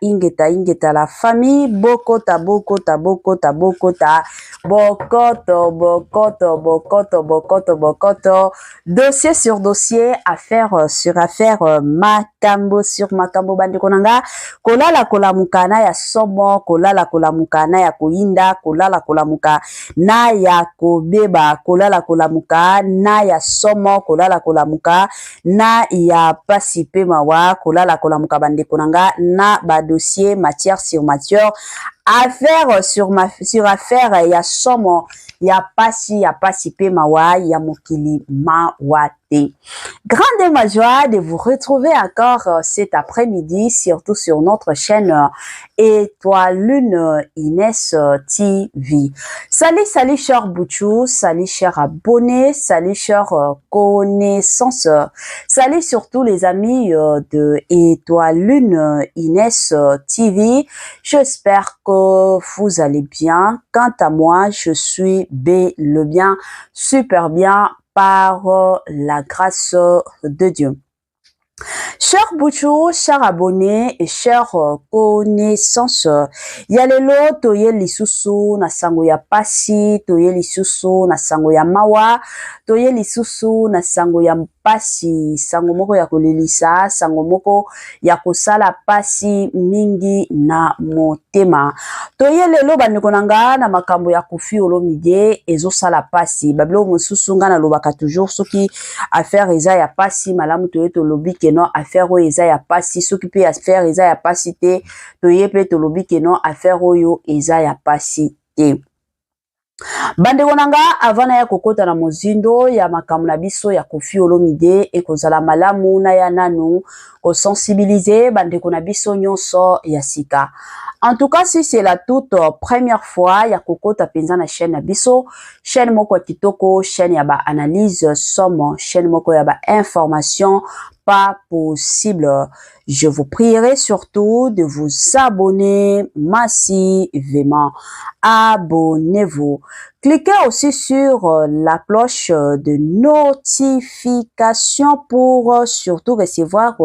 Ingeta, la famille, Bokota, Bokoto, dossier sur dossier, affaire sur affaire, makambo sur makambo, bandi konanga, kolala kolamukana ya somo, kolala kolamukana ya kuinda, kolala kolamuka na ya kobeba, kolala kolamuka na ya somo, kolala kolamuka na ya pasipe mawa, kolala kolamuka bandi konanga na ba dossier matière sur matière, affaire sur affaire ya somo, ya pasipe mawa, ya mokili mawate. Grande ma joie de vous retrouver encore cet après-midi, surtout sur notre chaîne Étoile Lune Inès TV. Salut chers Bouchou, salut chers abonnés, salut chers connaisseurs, salut surtout les amis de Étoile Lune Inès TV. J'espère que vous allez bien. Quant à moi, je suis bien, super bien, par la grâce de Dieu. Chers Bouchou, chers abonnés et chers connaissances, yalelo toye lisusu na sango ya pasi, toye lisusu na sango ya mawa, toye lisusu na sango ya pasi, sango moko ya kolelisa, sango moko ya kosala pasi mingi na motema. Toye lelo bandeko nanga na makambo ya kufi olomide ezo sala pasi. Babilo mosusu nga na lobaka toujours soki affaire eza ya pasi malamu toye to lobi keno affaire oyo eza ya pasi, soki pe affaire eza ya pasi te toye pe to lobi keno affaire oyo eza ya pasi te. Bandeko nanga avana ya kokota na mozindo ya makambo na biso ya kofi olomide ekozala malamu na ya nanu ko sensibiliser bandeko na biso nyonso ya sika. En tout cas, si c'est la toute première fois ya kokota penza na chaîne na biso, chaîne moko kitoko, chaîne ya ba analyse somme, chaîne moko ya ba information pas possible. Je vous prierai surtout de vous abonner massivement. Abonnez-vous. Cliquez aussi sur la cloche de notification pour surtout recevoir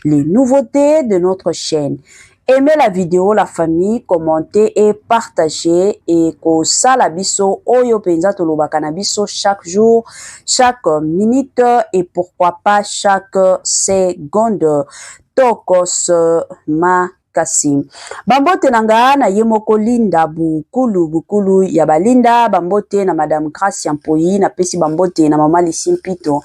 les nouveautés de notre chaîne. Aimez la vidéo, la famille, commentez et partagez et ko sala biso oyo penza tolobaka na biso chaque jour, chaque minute et pourquoi pas chaque seconde. Tokos makasi. Bambote nanga na yemoko linda bukulu ya balinda, bambote na Madame Gracia Mpoyi, na pesi bambote na Mama Lisi Pito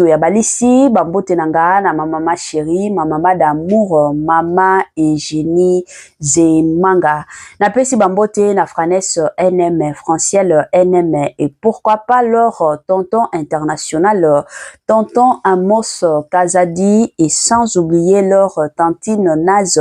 ya balisi, bambote nanga na mama chérie, mama d'amour, mama Eugénie Zemanga. Na pesi bambote na Franesse NM, Franciel NM et pourquoi pas leur tonton international, tonton Amos Kazadi et sans oublier leur tantine Naz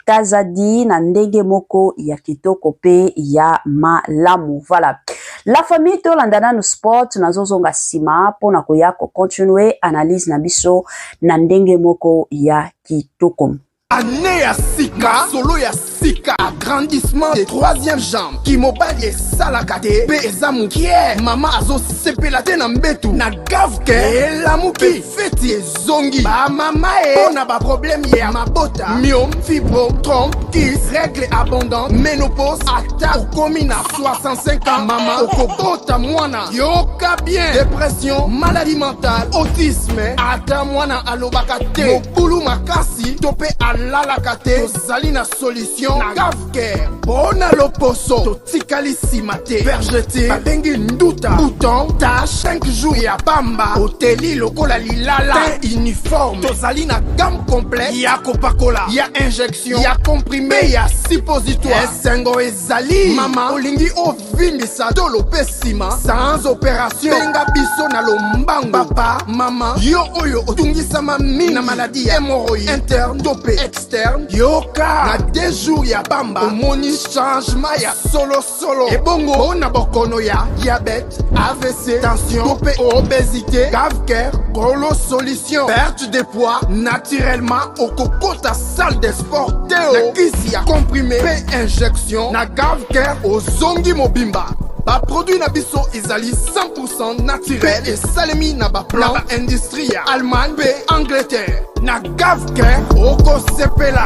Kazadi na ndenge moko ya kitoko pe ya malamu. Voilà. La famille to landana no sport na zozonga sima pona koya ko continuer analyse na biso na ndenge moko ya kitoko. Année ya sika, solo ya sika, agrandissement des troisième jambes, qui mobile salakate, pe ezamukie, mama azo sepelate na mbetu, na gavke, elamuki, feti zongi, ba mama ona ba problème ya mabota, myome, fibro, tronc, kiss, règle abondante, ménopause, ata, komi na 65 ans, mama, okokota mwana, yoka bien, dépression, maladie mentale, autisme, ata mwana alobakate, mokulu makasi, tope alalakate, tozali na solution, na gavke, bona loposo, totikali simate, vergete, babengi nduta, bouton, tache, 5 jours ya bamba, hoteli lokola lilala, teint uniforme, tozali na gamme complète, ya kopakola, ya injection, ya comprimé, ya suppositoire, esengo ezali, mama, olingi ovimbisa, tolo pesima, sans opération, benga biso na lombango, papa, mama, yo oyo, otungisama mini, na maladie, hémorroïde, interne, topé, externe, yoka, na 2 jours ya bamba, omoni changement ya solo, et bongo, ona bokono ya, diabète, AVC, tension, topé, obésité, cave-cœur, gros solution, perte de poids, naturellement, au coco ta salle de sport, théo, na kisi ya comprimé, P injection, na cave-cœur, au zongi mobimba. Ba produit na biso ezali 100% naturel et salemi na ba plan industriel Allemagne pe Angleterre. Na gavke oko sepela.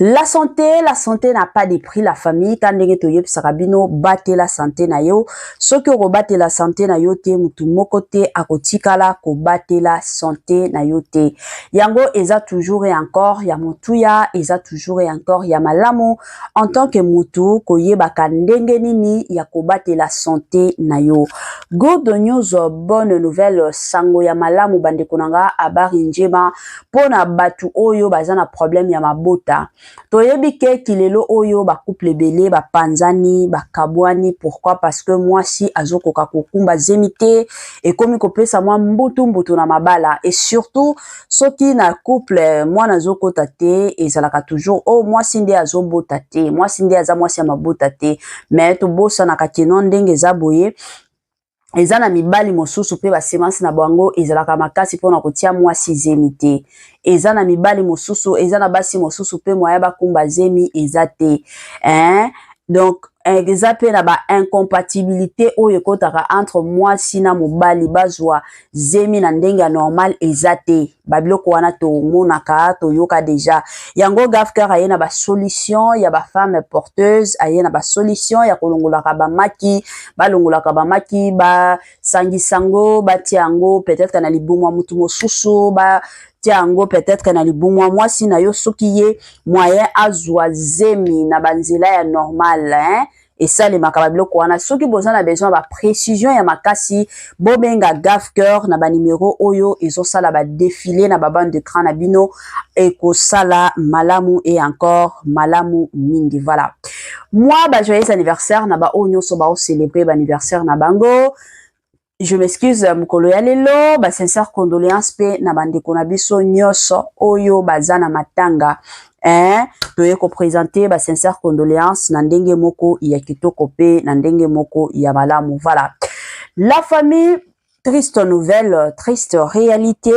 La santé n'a pas de prix. La famille, quand ndenge toyeb sarabino, bate la santé na yo. So ki bate la santé na yo te, mutu moko te, akotikala, ko bate la santé na yo te. Yango, eza toujours et encore, ya mutuya, eza toujours et encore, ya malamu. En tant que mutu, ko yebaka ndenge nini, ya ko bate la santé na yo. Good news, bonne nouvelle, sango ya malamu, bande konanga, abari njema, pona batu oyo, bazana problème ya mabota. Toyebi ke kilelo oyo ba couple belé ba panzani ba kabwani. Pourquoi? Parce que moi si azoko kakukumba zemite et komi kopesa moi mbutu na mabala et surtout soki na couple moi nazoko tate ezalaka toujours oh moi si nde azobo tate moi si nde aza moi si mabota te mais to bossa na kakeno ndenge zaboye. Eza na mibali mosusu pe ba semence na bango ezalaka makasi pona kotia mwasi zemi te. Eza na mibali mosusu, eza na basi mosusu pe moya ba kumba zemi eza te. Donc eza pe na ba incompatibilité oyo ekotaka entre mwasi na mobali bazwa zemi na ndenge normal eza te. Babiloko wana to monaka to yoka deja. Yango gafker aye na ba solution ya ba femme porteuse, aye na ba solution ya kolongolaka ba maki, ba longolaka ba maki, ba sangisango, ba tiango peut-être na libumwa mutu mosusu, ba tiango peut-être na libumwa mwasi na yo soki ye moyen azwa zemi na banzela ya normal et ça les makababiloko wana soki boza na besoin ba précision ya makasi bobenga gafker na ba numéro oyo ezosala ba défilé na ba bande d'écran na bino et ko sala malamu et encore malamu mingi. Voilà, moi ba joyeux anniversaire na ba onyo so ba o célébrer ba anniversaire na bango. Je m'excuse mukolo ya lelo, ba sincère condoléances pe na bandeko na biso nyoso oyo bazana matanga. Toye ko présenter ba sincère condoléances na ndenge moko ya kitoko pe na ndenge moko ya malamu. Voilà. La famille, triste nouvelle, triste réalité.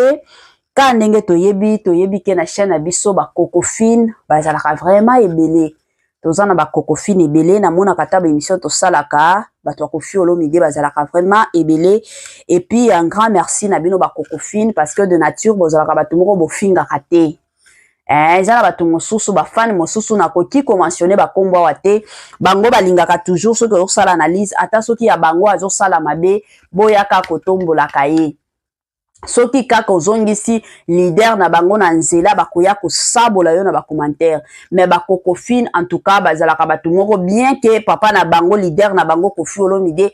Ka ndenge toyebi ke na chaîne na biso ba Cocofine, bazalaka vraiment ebele. Tozana ba Cocofine ebele na mona kataba émission to salaka bato kofi olomide bazalaka vraiment ebele et puis un grand merci na bino ba Cocofine parce que de nature bozalaka bato moko bofinga kate ezala bato mosusu ba fan mosusu na koki ko mentionner ba kombo wate bango balingaka toujours soki osala analyse ata soki ya bango azosala mabe boyaka kotombola kaye. Soki kaka ozongisi leader na bango na nzela bakoya ko sabola yo na ba commentaire mais ba Cocofine en tout cas bazalaka bato moko bien que papa na bango leader na bango Kofi Olomide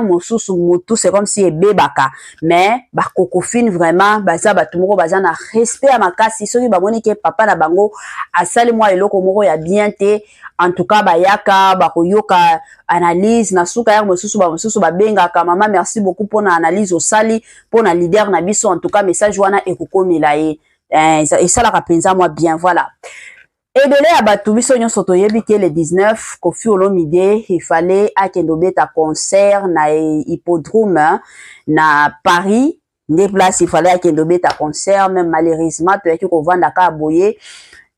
mosusu mutu c'est comme si ebebaka mais ba Cocofine vraiment baza bato moko baza na respect ya makasi soki bamoni ke papa na bango asali mwa eloko moko ya bien te en tout cas bayaka bakoyoka analyse na suka mosusu babengaka mama merci beaucoup pour na analyse osali pour na leader na biso en tout cas message wana ekokomela ye et ça la rapenza moi bien. Voilà, ebele ya bato biso nyonso toyebi ke le 19 Kofi Olomide il fallait akendo beta concert na hippodrome na Paris des places il fallait akendo beta concert même malheureusement toyaki ko vanda ka boye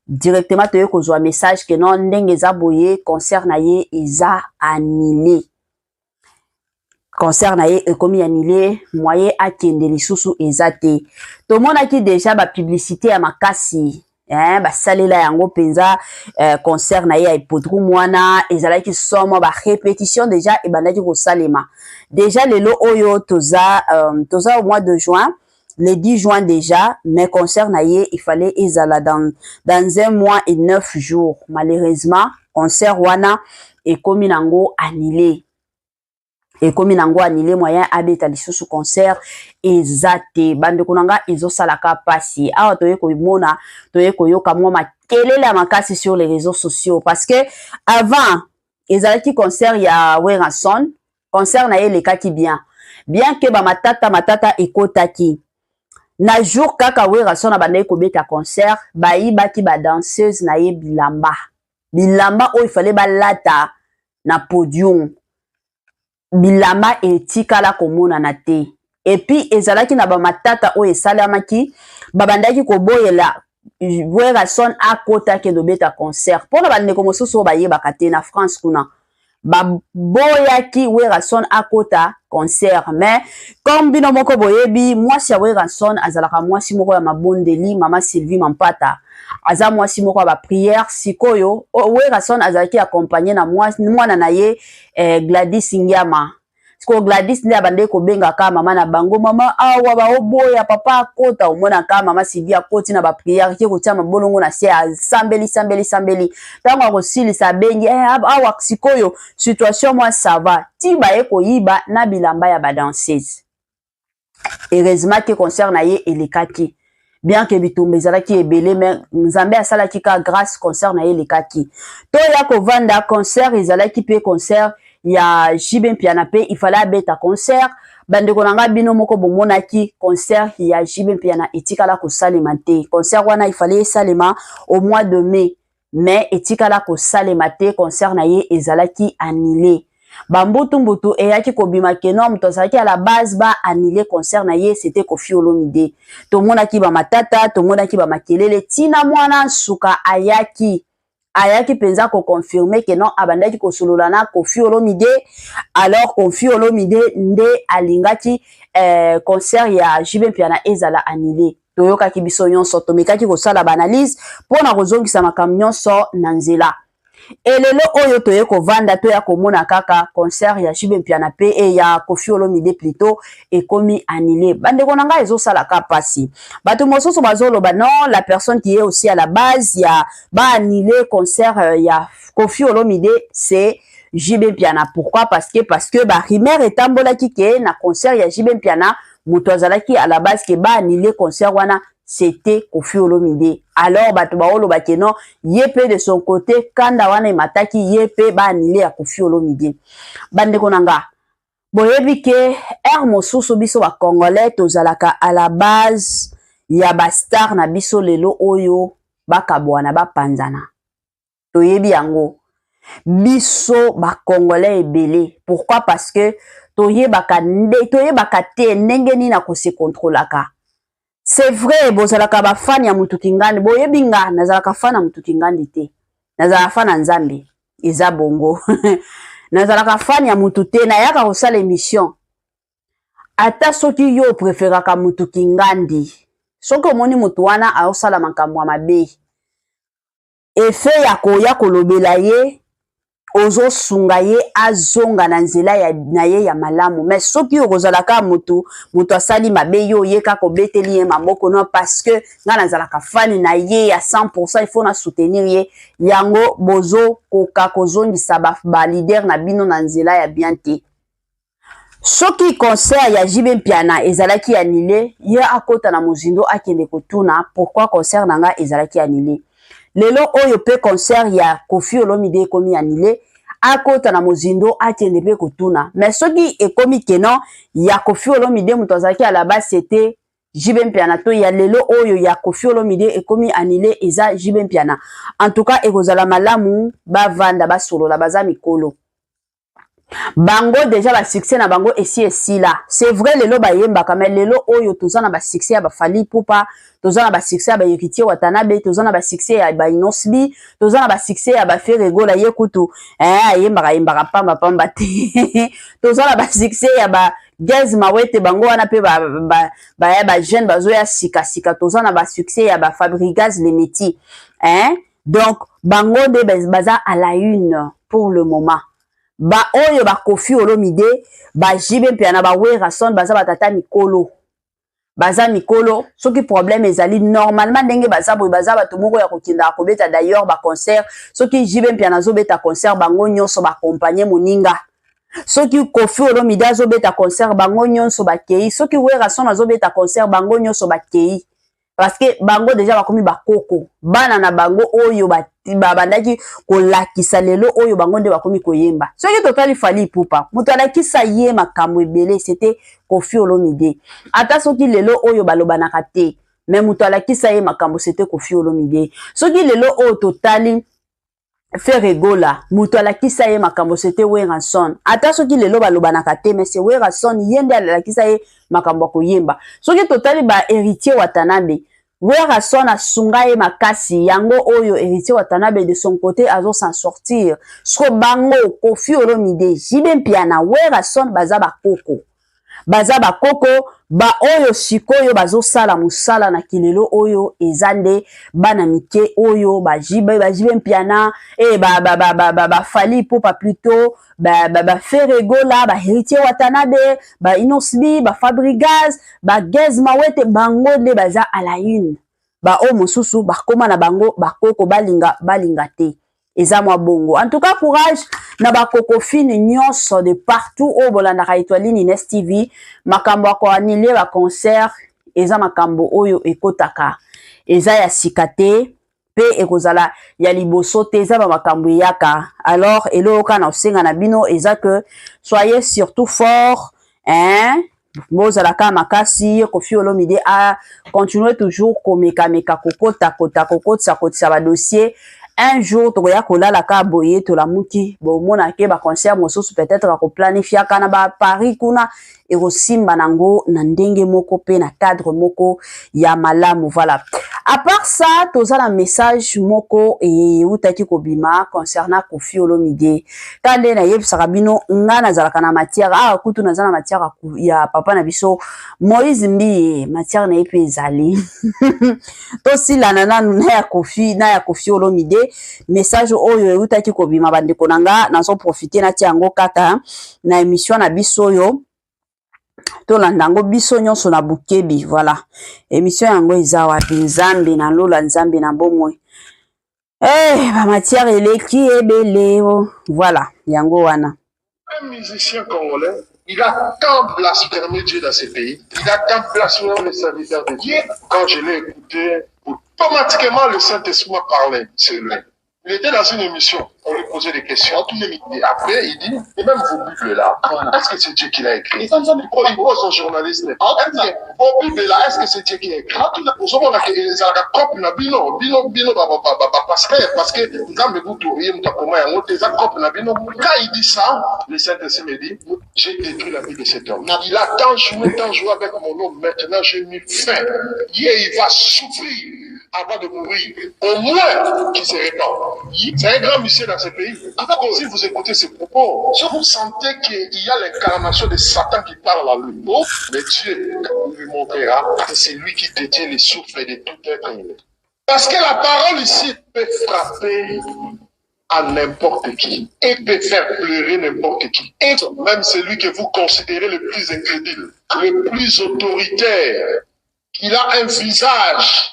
directement toye kozwa message que non ndenge za boye concert na ye eza annulé. Concert na ye ekomi annulé moyen akende lisusu eza te. Tomona ki déjà ba publicité ya makasi ba salela yango penza concert na ye ya hippodrome wana ezalaki somo ba répétition déjà e bandaki ko salema déjà lelo oyo toza au mois de juin. Le 10 juin déjà, mais concert na ye, il fallait ezala dans 1 mois et 9 jours. Malheureusement, concert wana ekomi nango annulé. Ekomi nango annulé moyen abeta lisusu concert ezate. Bande konanga ezo salaka pasi. Awa toye ko mona, toye ko yoka mwa makelele makasi sur les réseaux sociaux parce que avant ezalaki concert ya Weranson, concert na ye lekaki bien. Bien que ba matata ekotaki. Na jour kaka Weranson na banayi ko beta concert, bayibaki ba danseuse na ye bilamba. Bilamba o il fallait balata na podium. Bilamba etikala komona na te. Et puis ezalaki na ba matata o esalamaki, babandaki ko boyela Werrason akota ke dobeta concert pona bandeko mosusu bayebaka te na France kuna baboyaki Werrason akota concert mais comme bino moko boyebi mwasi ya Werrason azalaka mwasi moko ya mabondeli mama Sylvie Mampata aza mwasi moko ya ba prière sikoyo Werrason azalaki accompagné na mwana na ye Gladys Ngiama. Ko Gladys nde abande ko benga ka mama na bango mama awa ba oboya papa akota omona ka mama Sylvie akoti na ba prière ki ko tia mabolongo na se sambeli tango akosilisa bengi awa sikoyo situation moi ça va ti ba eko yiba na bilamba ya ba danseuse heureusement que concert na ye elekaki bien que bitumba ezalaki ebele mais nzambe asalaki ka grâce concert na ye elekaki to ya ko vanda concert ezalaki pe concert ya JB Mpiana pe il fallait abeta concert bandeko nanga bino moko bomonaki concert ya JB Mpiana etikala ko salema te concert wana il fallait salema au mois de mai mais etikala ko salema te concert na ye ezalaki annulé bambutu eyaki kobima kenom tozalaki à la base ba annulé concert na ye c'était Koffi Olomide to monaki ba matata to monaki ba makelele tina mwana suka ayaki penza ko confirmer que non abandaki ko sololana Koffi Olomide alors Koffi Olomide nde alingaki concert ya JB Mpiana ezala annulé toyokaki biso nyonso tomekaki ko sala analyse pona kozongisa makambo nyonso na nzela elelo oyo toye ko vanda to ya komona kaka concert ya JB Mpiana pe e ya Koffi Olomide plutôt ekomi annulé bandeko nanga ezosala ka pasi bato mosusu bazoloba non la personne qui est aussi à la base ya ba annulé concert ya Koffi Olomide c'est JB Mpiana. Pourquoi? Parce que ba rumeur etambolaki ke na concert ya JB Mpiana moto azalaki à la base ke ba annulé concert wana c'était Koffi Olomide. Alors bato baolo bakeno yepe de son côté kanda wana mataki yepe ba annulé ya Koffi Olomide. Bandeko nanga boyebi ke mosusu biso ba congolais tozalaka à la base ya ba star na biso lelo oyo bakabwana bapanzana toyebi yango biso ba congolais ebele. Pourquoi? Parce que toyebaka te ndenge nini na ko se contrôlaka. C'est vrai bozalaka ba fan ya mutu kingandi boyebi nga nazalaka fan ya mutu kingandi te nazalaka fan ya Nzambe eza bongo nazalaka fan ya mutu te na yaka kosala émission ata soki yo préféraka mutu kingandi soki omoni mutu wana aosala makambo ya mabe effet ya koya kolobela ye ozo sunga ye azonga na nzela na ye ya malamu mais soki okozalaka mutu asali mabe yo yeka ko beteli ye maboko non parce que nga nazalaka fani na ye ya 100% il faut na soutenir ye yango bozo koka kozongisa ba leader na bino na nzela ya bien te. Soki concert ya JB Mpiana ezalaki annulé ye akota na mozindo akende kotuna pourquoi concert nanga ezalaki annulé. Lelo oyo pe concert ya Koffi Olomide ekomi annulé akota na mozindo akende pe kotuna mais soki ekomi kenon ya Koffi Olomide muto azalaki à la base c'était JB Mpiana to ya lelo oyo ya Koffi Olomide ekomi annulé eza JB Mpiana. En tout cas ekozala malamu bavanda basolola baza mikolo bango déjà ba succès na bango esi là c'est vrai lelo bayemba mais lelo oyo tozana ba succès ya ba Fally Ipupa tozana ba succès ya ba Héritier Watanabe tozana ba succès ya ba Inosbi tozana ba succès ya ba Ferregola yekutu yemba pamba te tozana ba succès ya ba Gaz Mawete bango wana pe ba jeune bazoya sika tozana ba succès ya ba Fabrigaz les métiers donc bango de baza à la une pour le moment. Ba oyo ba Koffi Olomide ba JB Mpiana ba Werrason baza batata mikolo baza mikolo soki problème ezali normalement ndenge baza boy baza bato moko ya kokinda kobeta d'ailleurs ba concert soki JB Mpiana zo beta concert bango nyonso ba accompagner moninga soki Koffi Olomide zo beta concert bango nyonso ba kei soki Werrason zo beta concert bango nyonso ba kei parce que bango déjà bakomi bakoko bana na bango oyo bandaki kolakisa lelo oyo bango nde bakomi koyemba soki totali Fally Ipupa mutu alakisa ye makambo ebele c'était Koffi Olomide ata soki lelo oyo balobanaka te mais mutu alakisa ye makambo c'était Koffi Olomide soki lelo oyo totali Ferregola mutu alakisa ye makambo c'était Werrason ata soki lelo balobanaka te mais c'est Werrason yende alakisa ye makambo koyemba soki totali ba Héritier Watanabe Werason asunga ye makasi yango oyo héritier Watanabe de son côté azo s'en sortir. Sko bango Koffi Olomide Jibe Mpiana Werason baza bakoko. Baza bakoko ba oyo sikoyo bazo sala musala na kilelo oyo ezande bana mike oyo Jibe Mpiana ba Fally Ipupa plutôt ba Ferregola ba héritier Watanabe ba Inosbi ba Fabregas ba Gez Mawete bango nde baza à la une ba o mosusu ba koma na bango bakoko balinga te eza mwa bongo. En tout cas courage na bakoko fine nyonso de partout au bolandaka Etoile Ines TV makambo ko annuler ba concert eza makambo oyo ekotaka eza ya sikate pe ekozala ya liboso te eza ba makambo yaka. Alors eloka na osenga na bino eza que soyez surtout fort bozalaka makasi. Koffi Olomide a continuer toujours komeka kokotisa ba dossier. Un jour tokoya kolala ka boye to la muki bomona ke ba concert mosusu peut-être ko planifier kana ba Paris kuna et osimba nango na ndenge moko pe na cadre moko ya malamu. Voilà. À part ça, toza la message moko et utaki kobima concernant Koffi Olomide. Kande na yebisaka bino nga nazalaka na matière kutu nazana matière ya papa na biso Moïse Mbi matière na yepe ezali. To sila na ya Koffi Olomide message oyo utaki kobima bandeko nanga nazo profiter na tiango kaka na émission na biso yo to landango biso nyonso na bukebi. Voilà, émission yango eza wapi nzambe na lola nzambe na bomoi ba matière eleki ebele. Voilà yango wana. Un musicien congolais, il a tant blasphémé Dieu dans ce pays, il a tant blasphémé les serviteurs de Dieu. Quand je l'ai écouté, automatiquement le Saint-Esprit m'a parlé sur lui. Il était dans une émission, on lui posait des questions, après il dit, et même vos Bibles là, est-ce que c'est Dieu qui l'a écrit? Il pose son journaliste, vos Bibles là, est-ce que c'est Dieu qui l'a écrit? Parce que quand il dit ça, le Saint-Esprit me dit, j'ai détruit la vie de cet homme. Il a tant joué avec mon nom, maintenant j'ai mis fin. Il va souffrir avant de mourir, au moins qu'il se répand. C'est un grand monsieur dans ce pays. Si vous écoutez ses propos, si vous sentez qu'il y a l'incarnation de Satan qui parle à lui, mais Dieu lui montrera que c'est lui qui détient les souffles de tout être humain. Parce que la parole ici peut frapper à n'importe qui et peut faire pleurer n'importe qui. Et même celui que vous considérez le plus incrédule, le plus autoritaire, il a un visage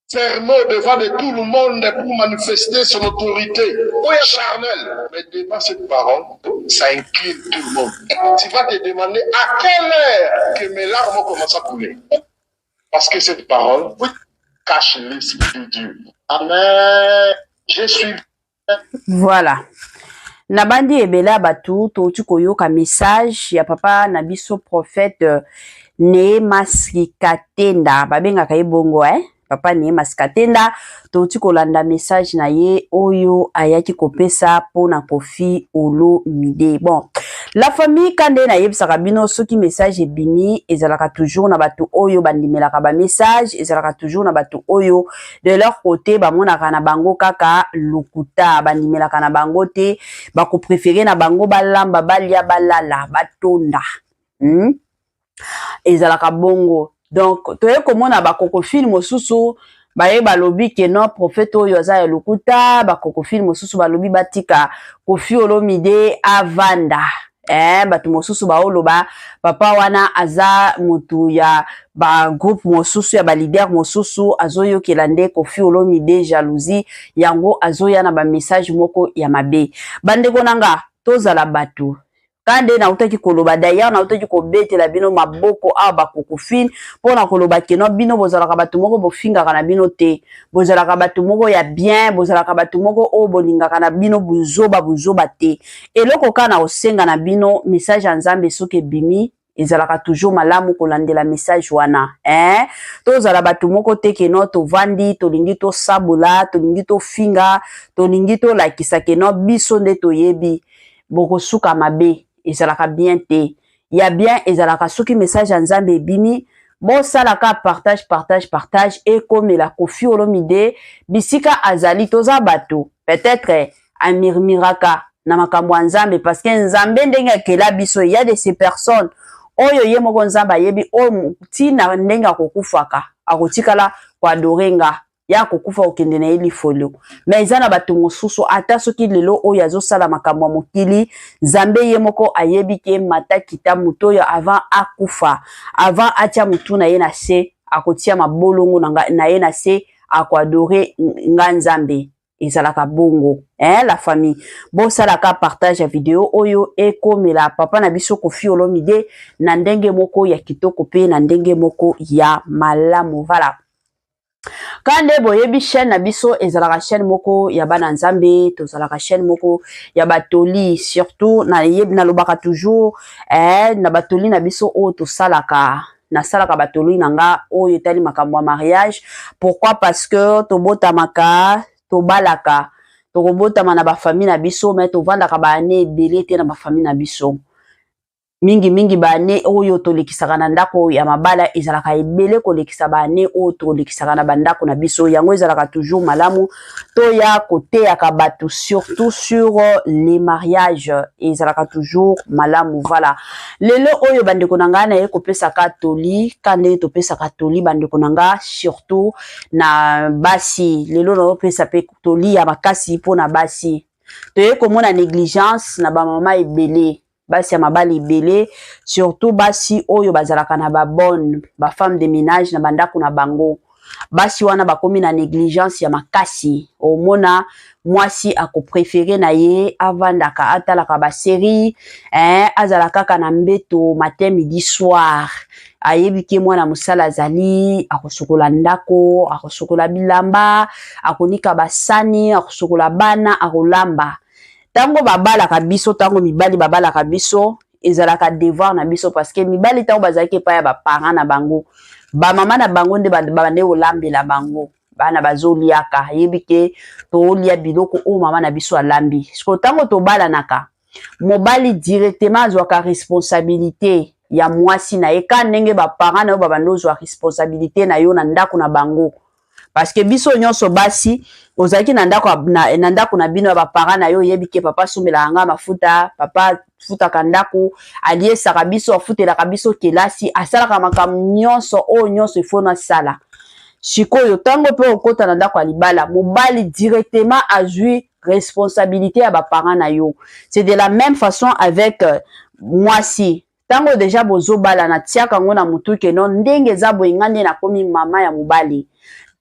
fermé devant de tout le monde pour manifester son autorité charnelle. Mais devant cette parole, ça incline tout le monde. Tu vas te demander à quelle heure que mes larmes commencent à couler. Parce que cette parole cache l'esprit de Dieu. Amen. Je suis... Voilà. Nabandi ebela batu to koyoka message ya papa na biso prophète Neemas Katenda babengaka ebongo papa Neemas Katenda to kolanda message na ye oyo ayaki kopesa pona Koffi Olomide. Bon, la famille kande na yebisaka bino soki message ebimi ezalaka toujours na batu oyo bandimelaka ba message, ezalaka toujours na batu oyo de leur côté bamonaka na bango kaka lukuta, bandimelaka na bango te, bako préférer na bango balamba balia balala batonda. Ezalaka bongo. Donc toye komona bakoko film mosusu baye balobi ke non prophète oyo aza ya lukuta, bakoko film mosusu balobi batika Koffi Olomide avanda. Batu mosusu baoloba papa wana aza mutu ya ba groupe mosusu ya ba leader mosusu azoyo kelande Koffi Olomide jalousie yango azoya na ba message moko ya mabe. Bandeko nanga tozala batu kande na utaki koloba d'ailleurs na utaki kobetela bino maboko bakoko fin pona koloba keno bino bozalaka batu moko bofingaka na bino te, bozalaka batu moko ya bien, bozalaka batu moko o bolingaka na bino buzoba te. Eloko kana osenga na bino message ya Nzambe soki bimi ezalaka toujours malamu kolandela message wana. Tozala batu moko te keno tovandi tolingi to sabula, tolingi to finga, tolingi to lakisa keno biso nde toyebi boko suka mabe ezalaka bien te. Ya bien ezalaka soki message ya Nzambe bimi Bon salaka partage et comme la Koffi Olomide bisika azali toza bato peut-être amirmiraka na makambo ya Nzambe parce que Nzambe ndenge akela biso il y a de ces personnes oyo ye moko Nzambe yebi o tina ndenge akokufaka akotikala kwa dorenga ya kokufa okende na eli folio mais ezana bato mosusu ata soki lelo oyo azosala makambo ya mokili Nzambe ye moko ayebi ke mata kita muto oyo avant akufa avant atia mutu na ye na se akotia mabolongo na ye na se akwadore nga Nzambe ezalaka bongo la famille bon salaka partage ya video oyo ekomela papa na biso Koffi Olomide na ndenge moko ya kitoko pe na ndenge moko ya malamu vala. Kande boyebi chaîne na biso ezalaka chaîne moko ya bana Nzambe tozalaka chaîne moko ya batoli surtout na yebi na lobaka toujours na batoli na biso o to salaka na salaka batoli nanga o yetali makambo ya mariage. Pourquoi? Parce que tobotamaka tobalaka tokobotama na ba famille na biso mais tovandaka ba ane ebele te na ba famille na biso mingi bane oyo tolekisaka na ndako ya mabala ezalaka ebele kolekisa bane oyo tolekisaka na bandako na biso yango ezalaka toujours malamu to ya côté ya kabatu surtout sur les mariages ezalaka toujours malamu voilà lelo oyo bandeko nanga na ye kopesa katoli kande to pesa katoli bandeko nanga surtout na basi lelo na opesa pe toli ya makasi pona basi to ye komona négligence na ba mama ebele basi ya mabali ebele surtout basi oyo bazalaka na ba bonne ba femme de ménage na bandako na bango basi wana bakomi na négligence ya makasi omona mwasi ako préféré na ye avandaka atalaka ba série azalaka kaka na mbeto matin midi soir ayebi ke mwana mosala azali akosokola ndako akosokola bilamba akonika basani akosokola bana akolamba tango babalaka biso tango mibali babalaka biso ezalaka devoir na biso parce que mibali tango bazalaki pa ya ba parents na bango ba mama na bango nde bande olambela bango bana bazoliaka yebi ke tolia biloko o mama na biso alambi siko tango tobalanaka mobali directement azwaka responsabilité ya mwasi na ye ka ndenge ba parents na yo babande ozwa responsabilité na yo na ndako na bango parce que biso nyonso basi ozaki na ndako na bino ya ba parents na yo yebi ke papa somela nga mafuta papa futa kandako aliesaka biso afutelaka biso kelasi asalaka makambo nyonso o nyonso ifo na sala sikoyo tango pe okota na ndako ya libala mobali directement azui responsabilité ya ba parents na yo c'est de la même façon avec mwasi tango déjà bozo bala na tiaka ngo na mutu ke non ndenge za boingande na komi mama ya mobali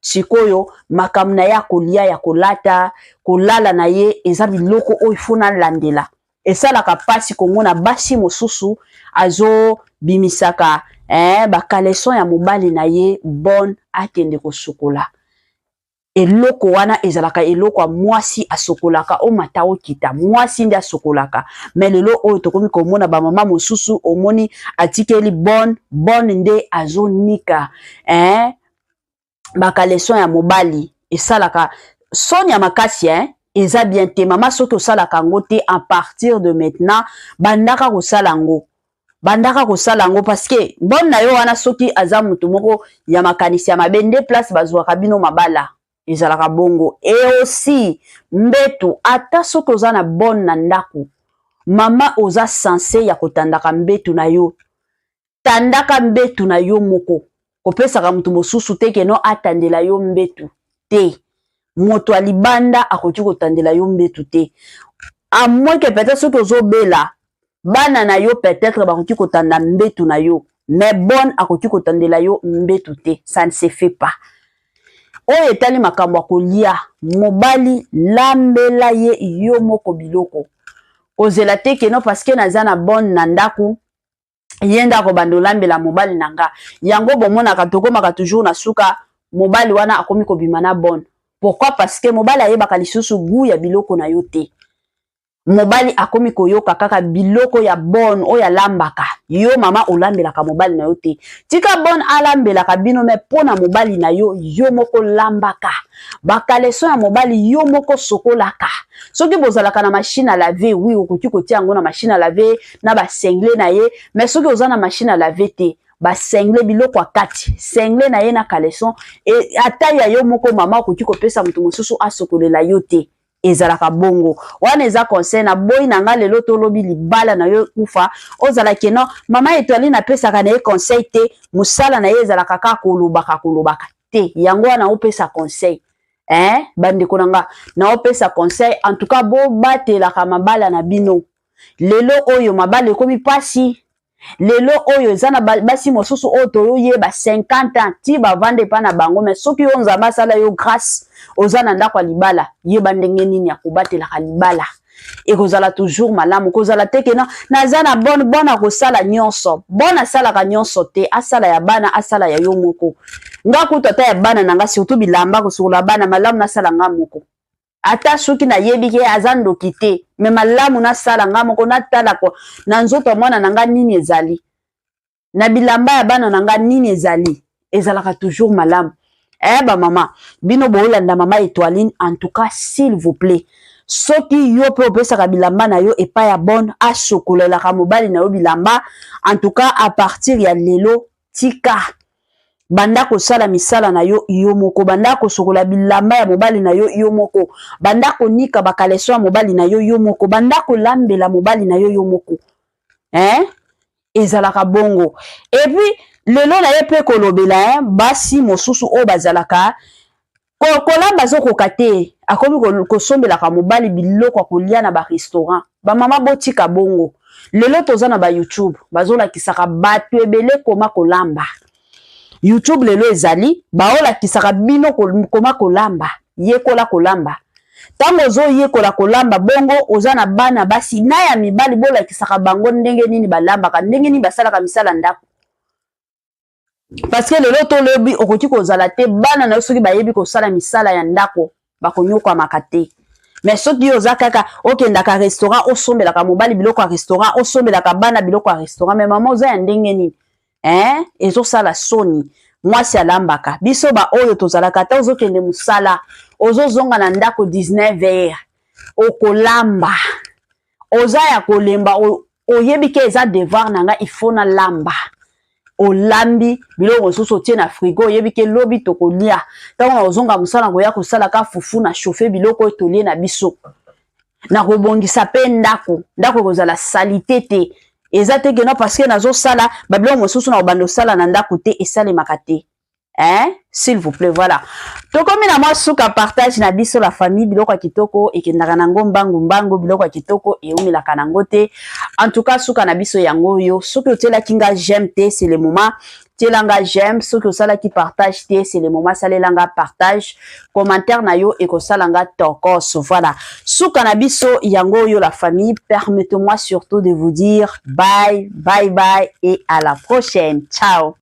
sikoyo makambo na ya kolia ya kolata kolala na ye eza biloko oyo ifo na landela esalaka pasi komona basi mosusu azo bimisaka bakaleson ya mobali na ye bon akende kosokola eloko wana ezalaka eloko ya mwasi asokolaka o mata okita mwasi nde asokolaka mais lelo oyo tokomi komona ba mama mosusu omoni atikeli bon nde azonika bakaleson ya mobali esalaka soni ya makasi eza bien te mama soki osalaka ngo te à partir de maintenant bandaka kosala ngo parce que bon na yo wana soki aza mutu moko ya makanisi ya mabende place bazwaka bino mabala ezalaka bongo et aussi mbetu ata soki oza na bon na ndako mama oza censé ya kotandaka mbetu na yo tandaka mbetu na yo moko kopesaka mutu mosusu te keno atandela yo mbetu te moto alibanda akoki kotandela yo mbetu te à moins que peut-être soki ozobela bana na yo peut-être bakoki kotanda mbetu na yo mais bonne akoki kotandela yo mbetu te ça ne se fait pas oyo etali makambo akolia mobali lambela ye yo moko biloko kozela te keno parce que naza na bonne na ndako yenda ko bando lambela mobali nanga yango bomonaka tokomaka toujours na suka mobali wana akomi kobima na bonne pourquoi parce que mobali ayebaka lisusu gu ya biloko na yo te mobali akomi koyoka kaka biloko ya bonne o ya lambaka yo mama olambelaka mobali na yo te tika bonne alambelaka bino me pona mobali na yo yo moko lambaka bakaleson ya mobali yo moko sokolaka soki bozalaka na machine à laver oui okoki kotia yango na machine à laver na basengle na ye mais soki oza na machine à laver te ba sengle biloko akati sengle na ye na caleçon et ata ya yo moko mama okoki kopesa mutu mosusu asokolela yo te ezalaka bongo wana eza conseil na boyi na nga lelo tolobi libala na yo kufa ozala keno mama Étoiline apesaka na ye conseil te musala na ye ezalaka kaka kolobaka te yango wana opesa conseil bandeko nanga na opesa conseil en tout cas bo batelaka mabala na bino lelo oyo mabala ekomi pasi lelo oyo eza na basi mosusu oyo toyoyeba 50 ans ti bavande pa na bango mais soki yo nzambe asala yo grâce oza na ndako ya libala yeba ndenge nini ya kobatelaka libala ekozala toujours malamu kozala te kena naza na bona kosala nyonso bona asalaka nyonso te asala ya bana asala ya yo moko nga kuta ta ya bana nanga surtout bilamba kosukola bana malamu nasala nga moko ata soki nayebi ke aza ndoki te me malamu nasala nga moko natalako na nzoto mwana nanga nini ezali na bilamba ya bana nanga nini ezali ezalaka toujours malamu ba mama bino boolanda mama Étoiline en tout cas s'il vous plaît soki yo pe opesaka bilamba na yo epai ya bonne asokolelaka mobali na yo bilamba en tout cas à partir ya lelo tika banda kosala misala na yo yo moko banda kosokola bilamba ya mobali na yo yo moko banda konika bakaleso ya mobali na yo yo moko banda kolambela mobali na yo yo moko ezalaka bongo et puis lelo na ye pe kolobela basi mosusu o bazalaka kolamba zokoka te akomi kosombelaka mobali biloko kolia na ba restaurant ba mama botika bongo lelo toza na ba YouTube bazolakisaka bato ebele koma kolamba YouTube lelo ezali baolakisaka bino koma kolamba yekola kolamba tango zo yekola kolamba bongo oza na bana basi na ya mibali bolakisaka bango ndenge nini balambaka ndenge nini basalaka misala ndako parce que lelo to lobi okoki kozala te bana na soki bayebi kosala misala ya ndako bakonyoka makate mais soki oza kaka okendaka restaurant osombelaka mobali biloko ya restaurant osombelaka bana biloko ya restaurant mais mama oza ya ndenge nini ezosala soni mwasi alambaka biso ba oyo tozalaka ta ozokende musala ozozonga na ndako 19h okolamba oza ya kolemba oyebi ke eza devoir nanga ifona lamba olambi biloko mosusu otie na frigo oyebi ke lobi tokolia ntango ozonga musala koya kosala ka fufu na chauffe biloko oyo tolie na biso na kobongisa mpe ndako ekozala salite te eza te keno parce que nazosala babiloko mosusu na kobanda osala na ndako te esalemaka te s'il vous plaît voilà tokomi na mwa suka partage na biso la famille biloko ya kitoko ekendaka nango mbangu biloko ya kitoko eumelaka nango te en tout cas suka na biso yango oyo soki otielaki nga j'aime te c'est le moment tielanga j'aime soki osalaki partage te c'est le moment salelanga partage commentaire na yo ekosalanga tokos voilà suka na biso yango oyo la famille permettez-moi surtout de vous dire bye et à la prochaine ciao.